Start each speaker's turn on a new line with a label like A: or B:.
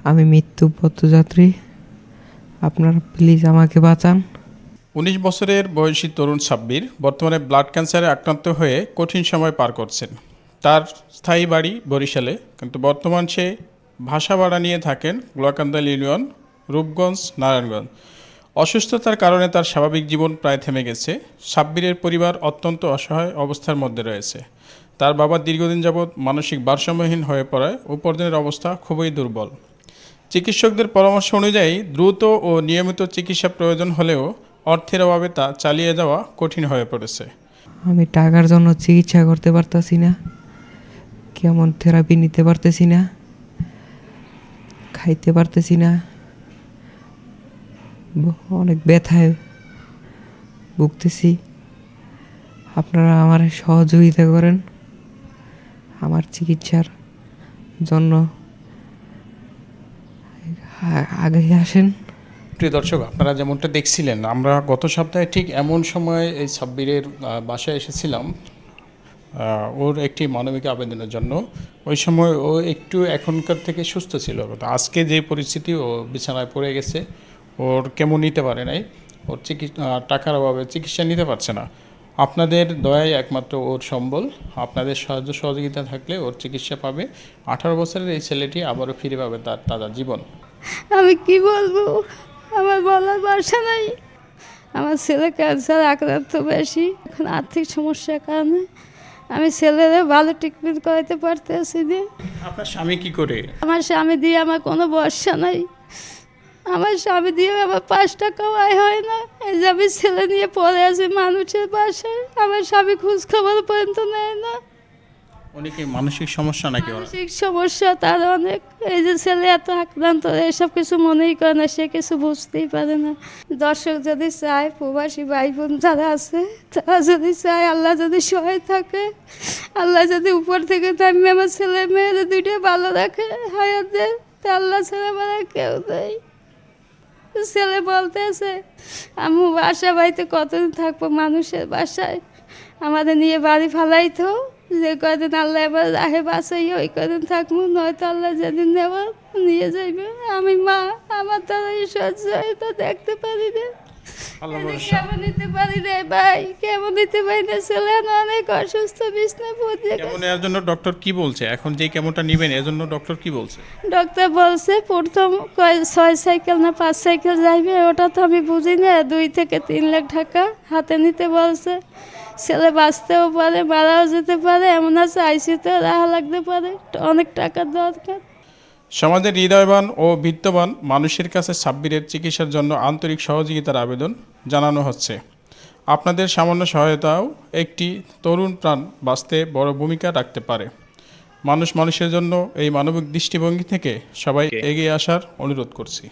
A: আমি মৃত্যু পথযাত্রী, আপনারা প্লিজ আমাকে বাঁচান।
B: ১৯ বছরের বয়সী তরুণ সাব্বির বর্তমানে ব্লাড ক্যান্সারে আক্রান্ত হয়ে কঠিন সময় পার করছেন। তার স্থায়ী বাড়ি বরিশালে, কিন্তু বর্তমান সে বাসা ভাড়া নিয়ে থাকেন গোলাকান্দাল ইউনিয়ন, রূপগঞ্জ, নারায়ণগঞ্জ। অসুস্থতার কারণে তার স্বাভাবিক জীবন প্রায় থেমে গেছে। সাব্বিরের পরিবার অত্যন্ত অসহায় অবস্থার মধ্যে রয়েছে। তার বাবা দীর্ঘদিন যাবৎ মানসিক ভারসাম্যহীন হয়ে পড়ায় উপার্জনের অবস্থা খুবই দুর্বল। চিকিৎসকদের পরামর্শ অনুযায়ী দ্রুত ও নিয়মিত চিকিৎসা প্রয়োজন হলেও অর্থের অভাবে তা চালিয়ে যাওয়া কঠিন হয়ে পড়েছে।
A: আমি টাকার জন্য চিকিৎসা করতে পারতাছি না, কেমন থেরাপি নিতে পারতেছি না, খাইতে পারতেছি না, অনেক ব্যথায় ভুগতেছি। আপনারা আমার সহযোগিতা করেন আমার চিকিৎসার জন্য, আগে আসেন।
B: প্রিয় দর্শক, আপনারা যেমনটা দেখছিলেন, আমরা গত সপ্তাহে ঠিক এমন সময় এই সাব্বিরের বাসায় এসেছিলাম ওর একটি মানবিক আবেদনের জন্য। ওই সময় ও একটু এখনকার থেকে সুস্থ ছিল, আজকে যে পরিস্থিতি, ও বিছানায় পড়ে গেছে, ওর কেমন নিতে পারে নাই, ওর টাকার অভাবে চিকিৎসা নিতে পারছে না। আপনাদের দয়াই একমাত্র ওর সম্বল। আপনাদের সাহায্য সহযোগিতা থাকলে ওর চিকিৎসা পাবে। 18 বছরের এই ছেলেটি আবারও ফিরে পাবে তার তাজা জীবন।
C: আমি কি বলবো, আমার বলার ভাষা নাই। আমার ছেলে ক্যান্সার আক্রান্ত বেশি, এখন আর্থিক সমস্যার কারণে আমি ছেলেরা ভালো ট্রিটমেন্ট করাতে পারতেছি না।
B: আপনার স্বামী কি করে?
C: আমার স্বামী দিয়ে আমার কোনো ভরসা নাই। আমার স্বামী দিয়ে আমার 5 টাকাও আয় হয় না। এই যে আমি ছেলে নিয়ে পড়ে আছি মানুষের বাসায়, আমার স্বামী খোঁজ খবর পর্যন্ত নেয় না।
B: অনেকে মানসিক সমস্যা নাকি ওরা?
C: মানসিক সমস্যা তার অনেক। এই যে ছেলে এত আক্রান্ত, এসব কিছু মনেই করে না, সে কিছু বুঝতেই পারে না। দর্শক যদি চায়, প্রবাসী ভাই বোন যারা আছে তারা যদি চায়, আল্লাহ যদি সহায় থাকে, আল্লাহ যদি উপর থেকে নামে আমার ছেলে মেয়েদের দুইটা ভালো রাখে, হায়াত দেয়, তা আল্লাহ ছেলে আমার কেউ নেই। ছেলে বলতেছে আমি বাসা বাড়িতে কতদিন থাকবো, মানুষের বাসায় আমাদের নিয়ে বাড়ি ফালাইতো, যে কদিন আল্লাহ এবার রাহে বাসাই ওই কদিন থাকবো, নয়তো আল্লাহ যেদিন নেওয়া নিয়ে যাইবে। আমি মা, আমার দ্বারা এই সহ্য তো দেখতে পারি না, কেমন নিতে পারি রে ভাই, কেমন নিতে পারি না। ছেলে অনেক অসুস্থ, বিছনা পড়ে।
B: কেমন এর জন্য ডক্টর কি বলছে? এখন যে কেমনটা নেবেন এর জন্য ডক্টর কি বলছে?
C: ডক্টর বলছে প্রথম 6 সাইকেল না 5 সাইকেল যাইবে, ওটা তো আমি বুঝি না। 2 থেকে 3 লাখ টাকা হাতে নিতে বলছে। ছেলে বাঁচতেও পারে, মারাও যেতে পারে, এমন আছে আইসিতে রাহা লাগতে পারে, অনেক টাকার দরকার।
B: সমাজের হৃদয়বান ও বিত্তবান মানুষের কাছে সাব্বিরের চিকিৎসার জন্য আন্তরিক সহযোগিতার আবেদন জানানো হচ্ছে। আপনাদের সামান্য সহায়তাও একটি তরুণ প্রাণ বাঁচতে বড় ভূমিকা রাখতে পারে। মানুষের জন্য এই মানবিক দৃষ্টিভঙ্গি থেকে সবাই এগিয়ে আসার অনুরোধ করছি।